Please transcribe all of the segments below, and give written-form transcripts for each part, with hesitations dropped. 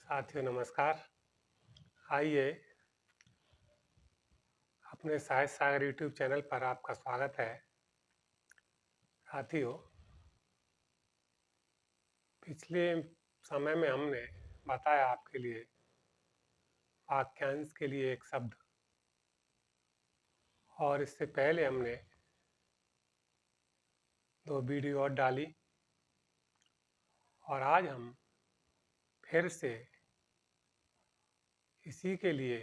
साथियों नमस्कार। आइए अपने साहित्य सागर यूट्यूब चैनल पर आपका स्वागत है। साथियों, पिछले समय में हमने बताया आपके लिए वाक्यांश के लिए एक शब्द, और इससे पहले हमने 2 वीडियो और डाली, और आज हम फिर से इसी के लिए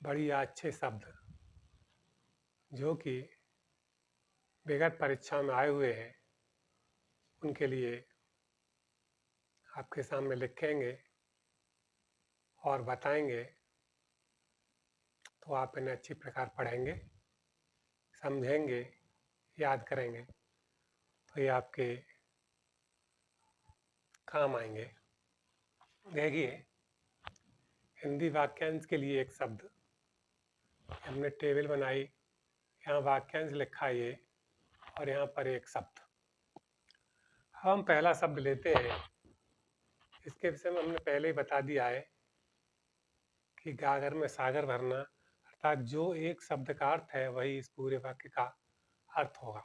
बढ़िया अच्छे शब्द जो कि विगत परीक्षा में आए हुए हैं उनके लिए आपके सामने लिखेंगे और बताएंगे, तो आप इन्हें अच्छी प्रकार पढ़ेंगे, समझेंगे, याद करेंगे, तो ये आपके काम आएंगे। देखिए, हिंदी वाक्यांश के लिए एक शब्द हमने टेबल बनाई, यहाँ वाक्यांश लिखा है ये, और यहाँ पर एक शब्द। हम पहला शब्द लेते हैं। इसके विषय में हमने पहले ही बता दिया है कि गागर में सागर भरना, अर्थात जो एक शब्द का अर्थ है वही इस पूरे वाक्य का अर्थ होगा।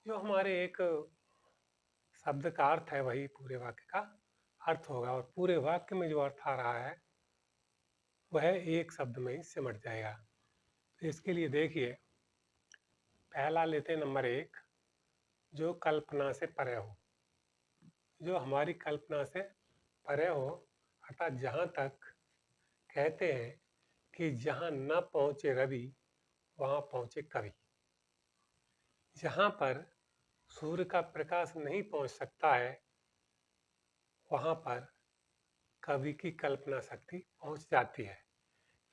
जो हमारे एक शब्द का अर्थ है वही पूरे वाक्य का अर्थ होगा, और पूरे वाक्य में जो अर्थ आ रहा है वह एक शब्द में ही सिमट जाएगा। तो इसके लिए देखिए, पहला लेते हैं नंबर 1, जो कल्पना से परे हो। जो हमारी कल्पना से परे हो, अर्थात जहाँ तक कहते हैं कि जहाँ न पहुँचे रवि वहाँ पहुँचे कवि। जहाँ पर सूर्य का प्रकाश नहीं पहुँच सकता है वहाँ पर कवि की कल्पना शक्ति पहुँच जाती है।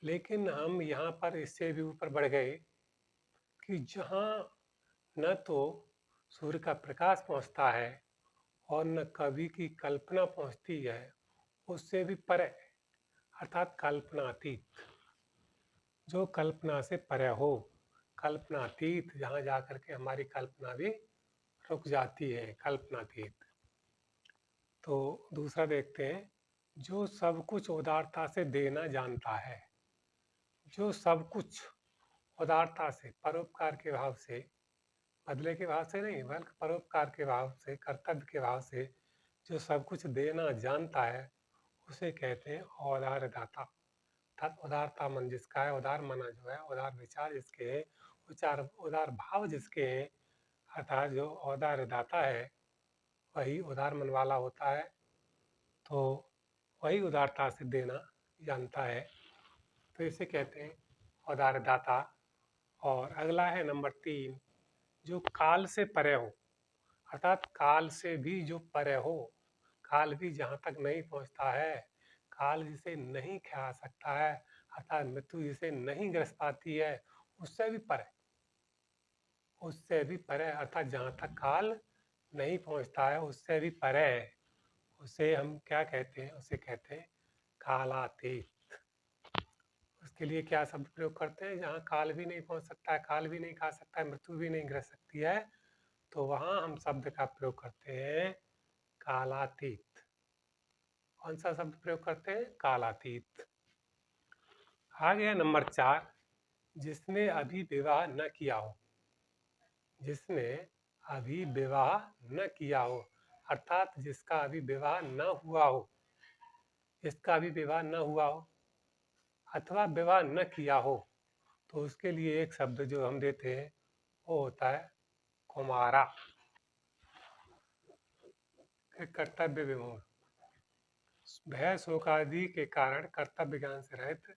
लेकिन हम यहाँ पर इससे भी ऊपर बढ़ गए कि जहाँ न तो सूर्य का प्रकाश पहुँचता है और न कवि की कल्पना पहुँचती है, उससे भी परे, अर्थात कल्पनातीत। जो कल्पना से परे हो, कल्पनातीत, जहाँ जाकर के हमारी कल्पना भी रुक जाती है, कल्पनातीत। तो दूसरा देखते हैं, जो सब कुछ उदारता से देना जानता है। जो सब कुछ उदारता से, परोपकार के भाव से, बदले के भाव से नहीं बल्कि परोपकार के भाव से, कर्तव्य के भाव से जो सब कुछ देना जानता है उसे कहते हैं औदार दाता। अर्थात उदारता मन जिसका है, उदार मना जो है, उदार विचार जिसके हैं, उदार भाव जिसके हैं, अर्थात जो औदार दाता है वही उदार मन वाला होता है। तो वही उदारता से देना जानता है, तो इसे कहते हैं औदार दाता। और अगला है नंबर 3, जो काल से परे हो, अर्थात काल से भी जो परे हो, काल भी जहाँ तक नहीं पहुँचता है, काल जिसे नहीं खा सकता है, अर्थात मृत्यु जिसे नहीं ग्रस पाती है, उससे भी परे, उससे भी परे, अर्थात जहाँ तक काल नहीं पहुँचता है उससे भी परे है। उसे हम क्या कहते हैं? उसे कहते हैं कालातीत। उसके लिए क्या शब्द प्रयोग करते हैं? जहाँ काल भी नहीं पहुँच सकता है, काल भी नहीं खा सकता है, मृत्यु भी नहीं ग्रस सकती है, तो वहाँ हम शब्द का प्रयोग करते हैं कालातीत। कौन सा शब्द प्रयोग करते हैं? कालातीत। आ गया नंबर 4, जिसने अभी विवाह न किया हो। जिसने अभी विवाह न किया हो, अर्थात जिसका अभी विवाह न हुआ हो, जिसका अभी विवाह न हुआ हो अथवा विवाह न किया हो, तो उसके लिए एक शब्द जो हम देते हैं वो होता है कुमारा। कर्तव्य विमूढ़, भय शोक आदि के कारण कर्तव्य ज्ञान से रहित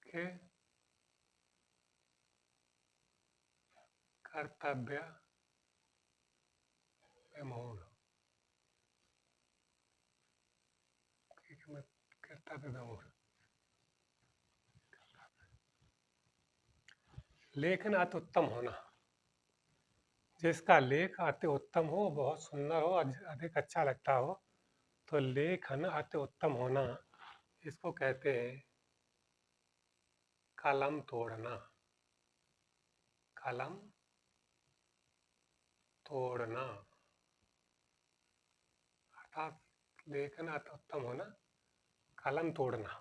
के कर्तव्य विमूढ़, कर्तव्य विमूढ़। लेखन अति उत्तम होना, जिसका लेख अति उत्तम हो, बहुत सुंदर हो, अधिक अच्छा लगता हो, तो लेखन अति उत्तम होना, इसको कहते हैं कलम तोड़ना। कलम तोड़ना, अर्थात लेखन उत्तम होना, कलम तोड़ना।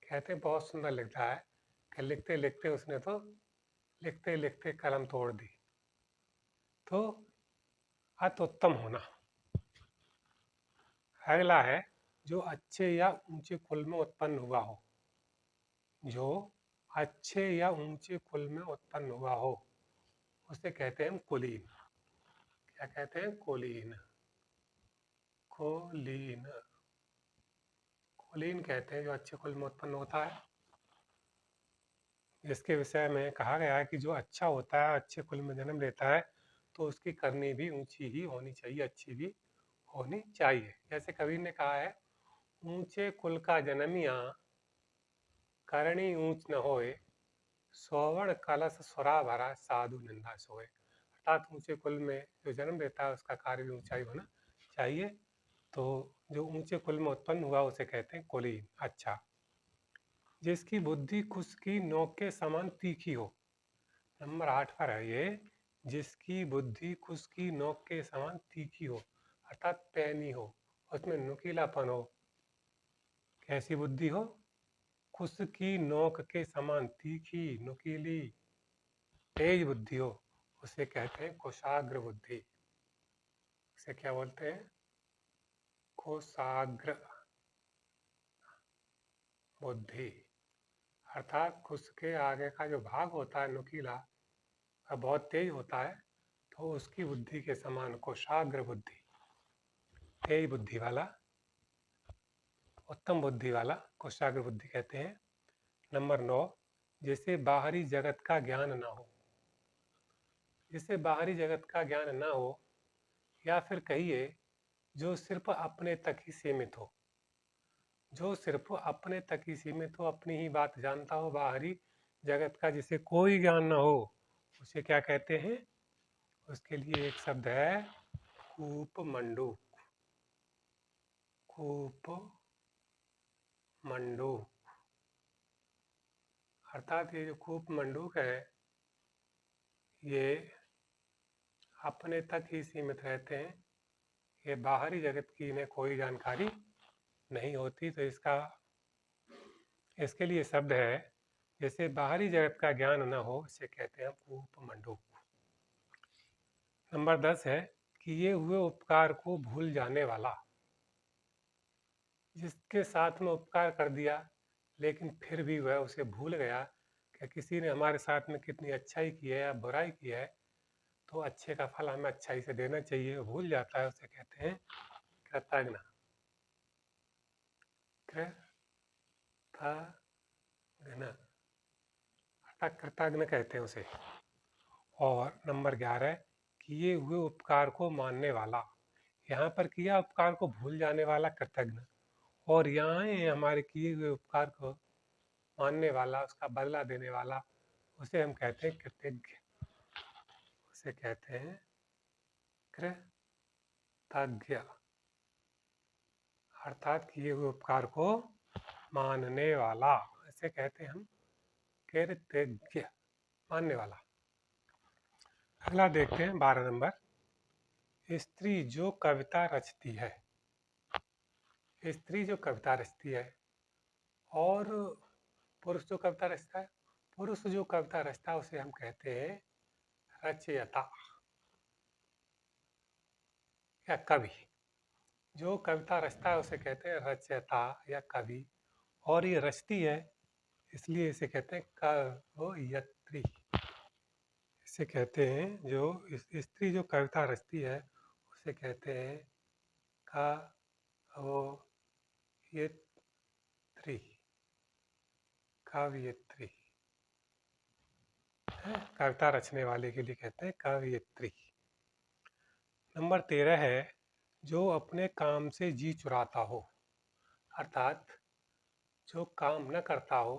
कहते बहुत सुंदर लिखता है कि लिखते लिखते उसने तो लिखते लिखते कलम तोड़ दी। तो अति उत्तम होना। अगला है जो अच्छे या ऊंचे कुल में उत्पन्न हुआ हो। जो अच्छे या ऊंचे कुल में उत्पन्न हुआ हो उसे कहते हैं कुलीन। क्या कहते हैं? कुलीन। कुलीन। कुलीन कहते हैं जो अच्छे कुल में उत्पन्न होता है। जिसके विषय में कहा गया है कि जो अच्छा होता है, अच्छे कुल में जन्म लेता है, तो उसकी करनी भी ऊंची ही होनी चाहिए, अच्छी भी होनी चाहिए। जैसे कबीर ने कहा है, ऊंचे कुल का जन्मिया करणी ऊंच न होए, सौवर्ण कलश सुरा भरा साधु निंदा सोए। अर्थात ऊंचे कुल में जो जन्म लेता है उसका कार्य भी ऊंचाई होना चाहिए। तो जो ऊंचे कुल में उत्पन्न हुआ उसे कहते हैं कुलीन। अच्छा, जिसकी बुद्धि कुश की नोक के समान तीखी हो। नंबर 8 पर है ये, जिसकी बुद्धि कुश की नोक के समान तीखी हो, अर्थात पैनी हो, उसमें नुकीलापन हो। कैसी बुद्धि हो? कुश की नोक के समान तीखी, नुकीली, तेज बुद्धि हो, उसे कहते हैं कुशाग्र बुद्धि। उसे क्या बोलते हैं? कुशाग्र बुद्धि। अर्थात कुश के आगे का जो भाग होता है नुकीला, वह बहुत तेज होता है, तो उसकी बुद्धि के समान कुशाग्र बुद्धि, तेज बुद्धि वाला, उत्तम बुद्धि वाला कुशाग्र बुद्धि कहते हैं। नंबर 9, जिसे बाहरी जगत का ज्ञान ना हो। जिसे बाहरी जगत का ज्ञान ना हो, या फिर कहिए जो सिर्फ अपने तक ही सीमित हो। जो सिर्फ अपने तक ही सीमित हो, अपनी ही बात जानता हो, बाहरी जगत का जिसे कोई ज्ञान ना हो, उसे क्या कहते हैं? उसके लिए एक शब्द है कूप मंडूक। कूप मंडूक। अर्थात ये जो कूप मंडूक है, ये अपने तक ही सीमित रहते हैं, ये बाहरी जगत की इन्हें कोई जानकारी नहीं होती। तो इसके लिए शब्द है, जैसे बाहरी जगत का ज्ञान न हो, इसे कहते हैं कूप मंडूक। नंबर 10 है, किए हुए उपकार को भूल जाने वाला। जिसके साथ में उपकार कर दिया लेकिन फिर भी वह उसे भूल गया कि किसी ने हमारे साथ में कितनी अच्छाई की है या बुराई की है, तो अच्छे का फल हमें अच्छाई से देना चाहिए, वो भूल जाता है, उसे कहते हैं कृतज्ञ। कृतज्ञ, अर्थात कृतज्ञ कहते हैं उसे। और नंबर 11, किए हुए उपकार को मानने वाला। यहाँ पर किया उपकार को भूल जाने वाला कृतज्ञ, और यहाँ है हमारे किए हुए उपकार को मानने वाला, उसका बदला देने वाला, उसे हम कहते हैं कृतज्ञ। उसे कहते हैं कृतज्ञ। अर्थात किए हुए उपकार को मानने वाला, इसे कहते हैं हम कृतज्ञ, मानने वाला। अगला देखते हैं 12 नंबर, स्त्री जो कविता रचती है। स्त्री जो कविता रचती है और पुरुष जो कविता रचता है, पुरुष जो कविता रचता है उसे हम कहते हैं रचयिता या कवि। जो कविता रचता है उसे कहते हैं रचयिता या कवि, और ये रचती है इसलिए इसे कहते हैं कवयित्री। इसे कहते हैं जो स्त्री जो कविता रचती है उसे कहते हैं कवयित्री। कवयित्री, कविता रचने वाले के लिए कहते हैं कवयित्री। नंबर 13 है, जो अपने काम से जी चुराता हो। अर्थात जो काम न करता हो,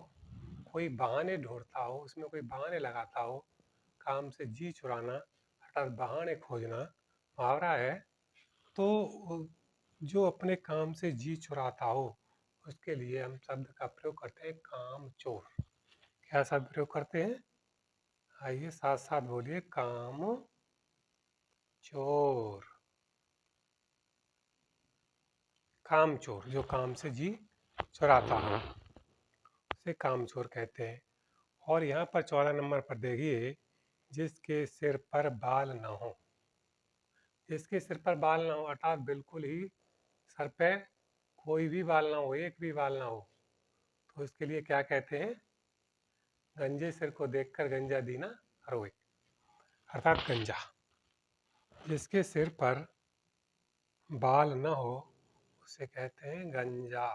कोई बहाने ढूंढता हो, उसमें कोई बहाने लगाता हो, काम से जी चुराना अर्थात बहाने खोजना मुहावरा है। तो जो अपने काम से जी चुराता हो उसके लिए हम शब्द का प्रयोग करते हैं काम चोर। क्या शब्द प्रयोग करते हैं? आइए साथ साथ बोलिए, काम चोर, कामचोर, जो काम से जी चुराता हो उसे कामचोर कहते हैं। और यहाँ पर 14 नंबर पर देखिए, जिसके सिर पर बाल न हो। जिसके सिर पर बाल ना हो अर्थात बिल्कुल ही सर पे कोई भी बाल ना हो, एक भी बाल ना हो, तो इसके लिए क्या कहते हैं? गंजे सिर को देखकर गंजा दीना रोए, अर्थात गंजा। जिसके सिर पर बाल न हो उसे कहते हैं गंजा।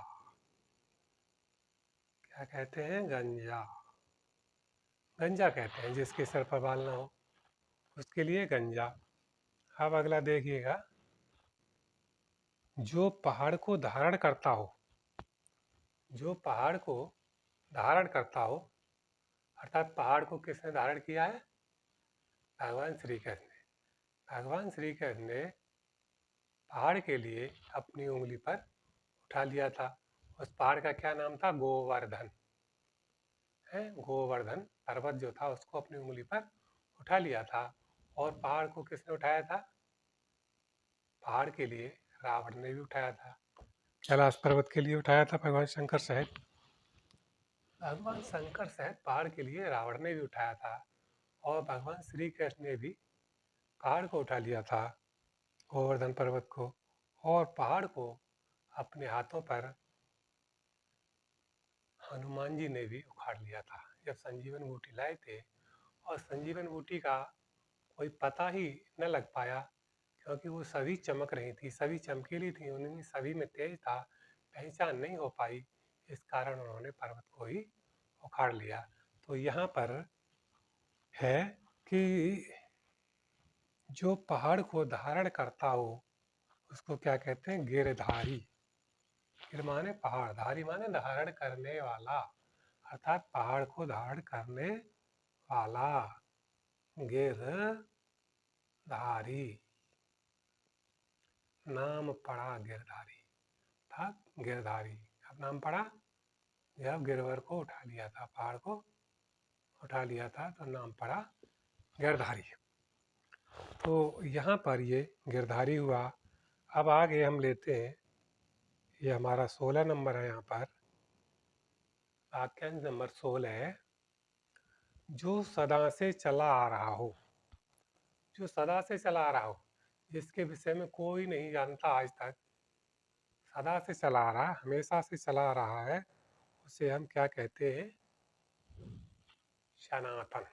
क्या कहते हैं? गंजा। गंजा कहते हैं जिसके सिर पर बाल ना हो, उसके लिए गंजा। अब अगला देखिएगा, जो पहाड़ को धारण करता हो। जो पहाड़ को धारण करता हो अर्थात पहाड़ को किसने धारण किया है? भगवान श्री कृष्ण ने। भगवान श्री कृष्ण ने पहाड़ के लिए अपनी उंगली पर उठा लिया था। उस पहाड़ का क्या नाम था? गोवर्धन है। गोवर्धन पर्वत जो था उसको अपनी उंगली पर उठा लिया था। और पहाड़ को किसने उठाया था? पहाड़ के लिए रावण ने भी उठाया था। कैलाश पर्वत के लिए उठाया था भगवान शंकर सहित। भगवान शंकर सहित पहाड़ के लिए रावण ने भी उठाया था। और भगवान श्री कृष्ण ने भी पहाड़ को उठा लिया था, गोवर्धन पर्वत को। और पहाड़ को अपने हाथों पर हनुमान जी ने भी उखाड़ लिया था जब संजीवन बूटी लाए थे। और संजीवन बूटी का कोई पता ही न लग पाया, क्योंकि वो सभी चमक रही थी, सभी चमकीली थी, उनमें सभी में तेज था, पहचान नहीं हो पाई। इस कारण उन्होंने पर्वत को ही उखाड़ लिया। तो यहाँ पर है कि जो पहाड़ को धारण करता हो उसको क्या कहते हैं? गिरधारी। गिर माने पहाड़, धारी माने धारण करने वाला, अर्थात पहाड़ को धारण करने वाला। गिरधारी, नाम पड़ा गिरधारी, अर्थात गिरधारी। अब नाम पड़ा जब गिरवर को उठा लिया था, पहाड़ को उठा लिया था, तो नाम पड़ा गिरधारी। तो यहाँ पर ये गिरधारी हुआ। अब आगे हम लेते हैं, ये हमारा 16 नंबर है। यहाँ पर वाक्यांश नंबर 16 है, जो सदा से चला आ रहा हो। जो सदा से चला आ रहा हो, जिसके विषय में कोई नहीं जानता आज तक, सदा से चला आ रहा है, हमेशा से चला आ रहा है, उसे हम क्या कहते हैं? सनातन।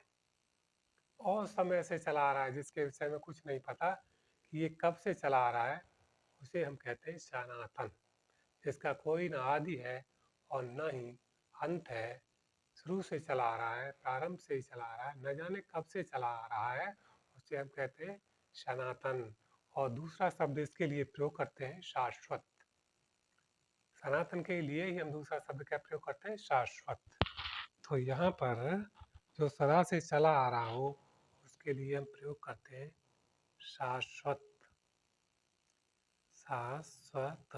और समय से चला आ रहा है, जिसके विषय में कुछ नहीं पता कि ये कब से चला आ रहा है, उसे हम कहते हैं सनातन। जिसका कोई न आदि है और न ही अंत है, शुरू से चला आ रहा है, प्रारंभ से ही चला आ रहा है, न जाने कब से चला आ रहा है, उसे हम कहते हैं सनातन। और दूसरा शब्द इसके लिए प्रयोग करते हैं शाश्वत। सनातन के लिए ही हम दूसरा शब्द क्या प्रयोग करते हैं? शाश्वत। तो यहाँ पर जो सदा से चला आ रहा हो उसके लिए हम प्रयोग करते हैं शाश्वत। शाश्वत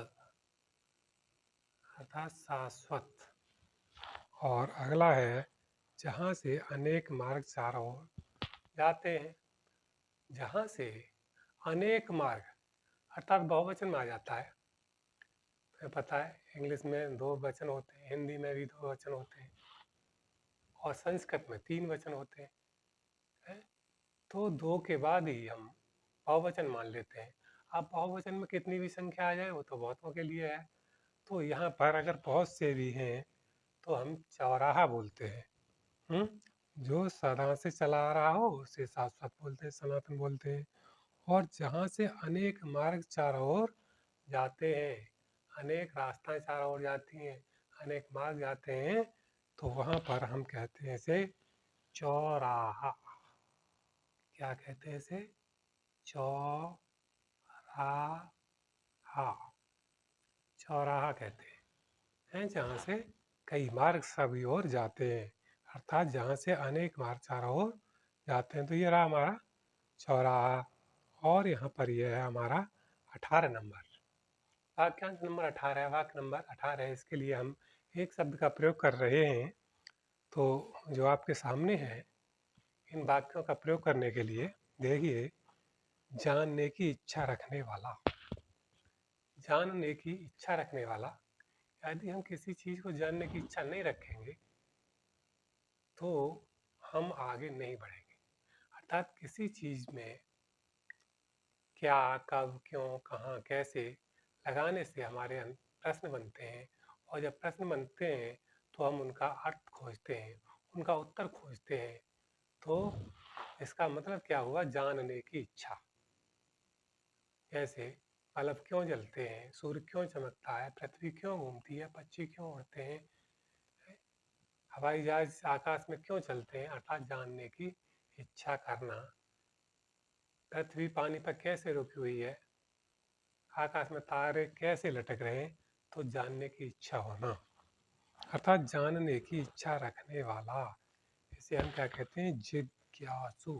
अर्थात शाश्वत। और अगला है, जहाँ से अनेक मार्ग चारों ओर जाते हैं। जहाँ से अनेक मार्ग अर्थात बहुवचन में आ जाता है। तुम्हें पता है इंग्लिश में 2 वचन होते हैं, हिंदी में भी 2 वचन होते हैं, और संस्कृत में 3 वचन होते हैं, है? तो 2 के बाद ही हम बहुवचन मान लेते हैं। अब बहुवचन में कितनी भी संख्या आ जाए वो तो बहुतों के लिए है। तो यहाँ पर अगर बहुत से भी हैं तो हम चौराहा बोलते हैं। जो सदा से चला आ रहा हो उसे शाश्वत बोलते हैं, सनातन बोलते हैं। और जहाँ से अनेक मार्ग चारों ओर जाते हैं, अनेक रास्ताएं चारों ओर जाती हैं, अनेक मार्ग जाते हैं, तो वहाँ पर हम कहते हैं इसे चौराहा। क्या कहते हैं इसे? चौराहा। चौराहा कहते हैं जहाँ से कई मार्ग सभी ओर जाते हैं, अर्थात जहाँ से अनेक मार्ग चारों ओर जाते हैं। तो ये रहा हमारा चौराहा। और यहाँ पर यह है हमारा 18 नंबर। वाक्यांश नंबर 18 है, वाक्य नंबर 18 है। इसके लिए हम एक शब्द का प्रयोग कर रहे हैं। तो जो आपके सामने है, इन वाक्यों का प्रयोग करने के लिए देखिए, जानने की इच्छा रखने वाला। जानने की इच्छा रखने वाला, यदि हम किसी चीज़ को जानने की इच्छा नहीं रखेंगे तो हम आगे नहीं बढ़ेंगे। अर्थात किसी चीज़ में क्या, कब, क्यों, कहाँ, कैसे लगाने से हमारे प्रश्न बनते हैं, और जब प्रश्न बनते हैं तो हम उनका अर्थ खोजते हैं, उनका उत्तर खोजते हैं। तो इसका मतलब क्या हुआ? जानने की इच्छा। जैसे बल्ब क्यों जलते हैं, सूर्य क्यों चमकता है, पृथ्वी क्यों घूमती है, पक्षी क्यों उड़ते हैं, हवाई जहाज आकाश में क्यों चलते हैं, अर्थात जानने की इच्छा करना। पृथ्वी पानी पर कैसे रुकी हुई है, आकाश में तारे कैसे लटक रहे हैं, तो जानने की इच्छा होना, अर्थात जानने की इच्छा रखने वाला। इसे हम क्या कहते हैं? जिज्ञासु।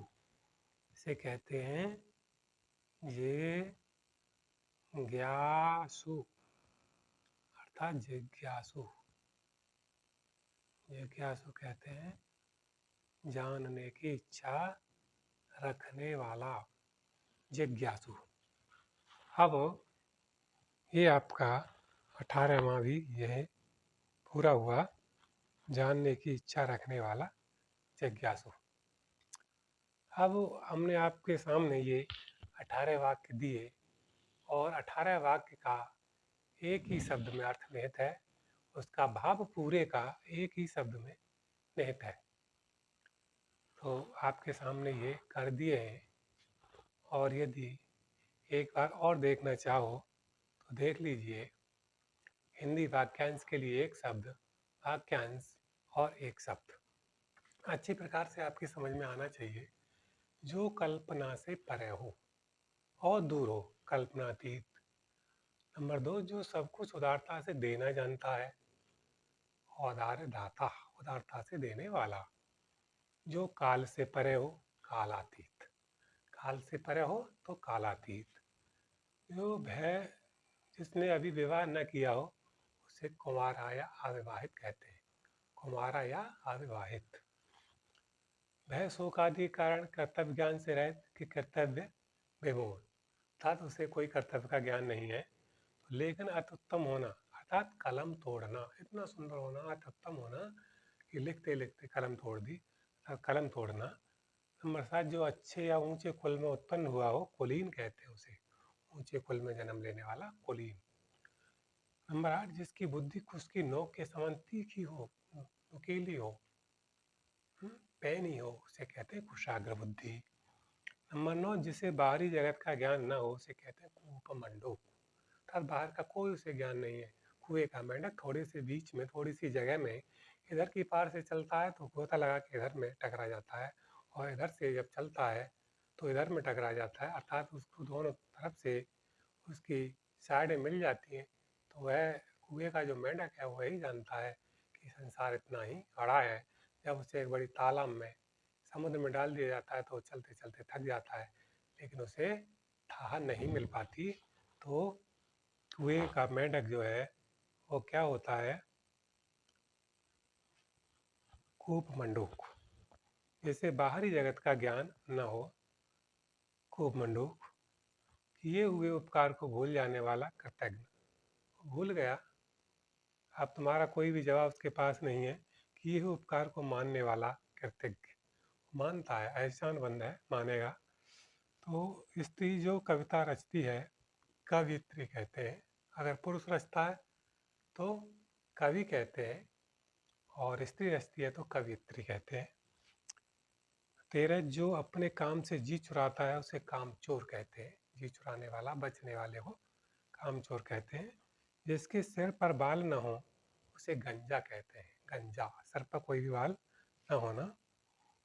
इसे कहते हैं जिज्ञासु, अर्थात जिज्ञासु। जिज्ञासु कहते हैं जानने की इच्छा रखने वाला, जिज्ञासु। अब ये आपका 18वां भी यह पूरा हुआ, जानने की इच्छा रखने वाला, जिज्ञासु। अब हमने आपके सामने ये 18 वाक्य दिए, और 18 वाक्य का एक ही शब्द में अर्थ निहित है, उसका भाव पूरे का एक ही शब्द में निहित है। तो आपके सामने ये कर दिए हैं, और यदि एक बार और देखना चाहो तो देख लीजिए। हिंदी वाक्यांश के लिए एक शब्द, वाक्यांश और एक शब्द अच्छी प्रकार से आपकी समझ में आना चाहिए। जो कल्पना से परे हो और दूर हो, कल्पनातीत। नंबर 2, जो सब कुछ उदारता से देना जानता है, औदार्य दाता, उदारता से देने वाला। जो काल से परे हो, कालातीत। काल से परे हो तो कालातीत। जो भय, जिसने अभी विवाह न किया हो, उसे कुमारा या अविवाहित कहते हैं, कुमारा या अविवाहित। भय शोक आदि कारण कर्तव्य ज्ञान से रहित कि कर्तव्य विमूढ़, अर्थात उसे कोई कर्तव्य का ज्ञान नहीं है। तो लेखन अति उत्तम होना, अर्थात कलम तोड़ना, इतना सुंदर होना, अति उत्तम होना कि लिखते लिखते कलम तोड़ दी, कलम तोड़ना। नंबर 7, जो अच्छे या ऊंचे कुल में उत्पन्न हुआ हो, कुलीन कहते हैं उसे, ऊंचे कुल में जन्म लेने वाला कुलीन। नंबर 8, जिसकी बुद्धि कुश की नोक के समान तीखी हो, नुकीली हो, पैनी हो, उसे कहते हैं कुशाग्र बुद्धि। नंबर 9, जिसे बाहरी जगत का ज्ञान न हो, उसे कहते हैं कूपमंडूक, अर्थात बाहर का कोई उसे ज्ञान नहीं है। कुएं का मेंढक थोड़े से बीच में, थोड़ी सी जगह में इधर की पार से चलता है तो गोता लगा के इधर में टकरा जाता है, और इधर से जब चलता है तो इधर में टकरा जाता है, अर्थात उसको दोनों तरफ से उसकी साइडें मिल जाती हैं। तो वह कुएं का जो मेंढक है वही जानता है कि संसार इतना ही बड़ा है। जब उसे एक बड़ी तालाब में, समुद्र में डाल दिया जाता है तो चलते चलते थक जाता है, लेकिन उसे ठहार नहीं मिल पाती। तो कुएं का मेंढक जो है वो क्या होता है? कूपमंडूक। जिसे बाहरी जगत का ज्ञान न हो, कूपमंडूक। किए हुए उपकार को भूल जाने वाला कृतज्ञ। भूल गया, अब तुम्हारा कोई भी जवाब उसके पास नहीं है। किए हुए उपकार को मानने वाला कृतज्ञ, मानता है, एहसान बंद है, मानेगा। तो स्त्री जो कविता रचती है, कवियत्री कहते हैं। अगर पुरुष रचता है तो कवि कहते हैं, और स्त्री रचती है तो कवियत्री कहते हैं। 13, जो अपने काम से जी चुराता है उसे कामचोर कहते हैं। जी चुराने वाला, बचने वाले को कामचोर कहते हैं। जिसके सिर पर बाल न हो उसे गंजा कहते हैं। गंजा, सर पर कोई भी बाल न होना।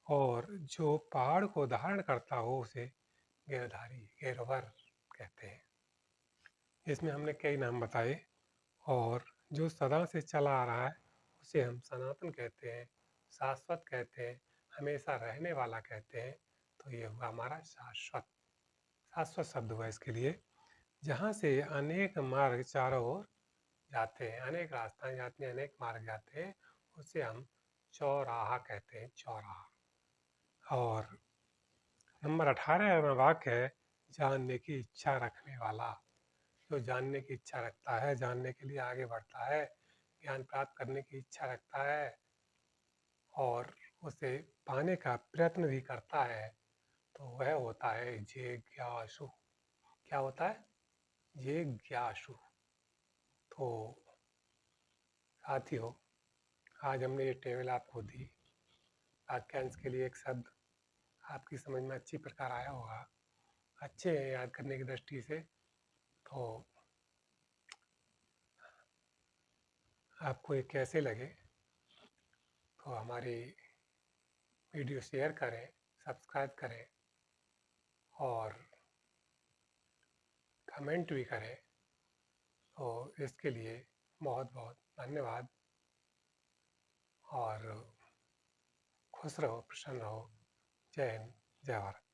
और जो पहाड़ को धारण करता हो उसे गिरधारी, गिरवर कहते हैं। इसमें हमने कई नाम बताए। और जो सदा से चला आ रहा है उसे हम सनातन कहते हैं, शाश्वत कहते हैं, हमेशा रहने वाला कहते हैं। तो ये हुआ हमारा शाश्वत। शाश्वत शब्द हुआ इसके लिए। जहाँ से अनेक मार्ग चारों ओर जाते हैं, अनेक रास्ताएं जाती हैं, अनेक मार्ग जाते हैं, उसे हम चौराहा कहते हैं, चौराहा। और नंबर 18वां वाक्य है, जानने की इच्छा रखने वाला। जो जानने की इच्छा रखता है, जानने के लिए आगे बढ़ता है, ज्ञान प्राप्त करने की इच्छा रखता है और उसे पाने का प्रयत्न भी करता है, तो वह होता है जिज्ञासु। क्या होता है? जिज्ञासु। तो साथियों, आज हमने ये टेबल आपको दी। वाक्यांश के लिए एक शब्द आपकी समझ में अच्छी प्रकार आया होगा, अच्छे हैं याद करने की दृष्टि से। तो आपको ये कैसे लगे, तो हमारी वीडियो शेयर करें, सब्सक्राइब करें और कमेंट भी करें। तो इसके लिए बहुत बहुत धन्यवाद और खुश रहो, प्रसन्न रहो। जय हिंद, जय भारत।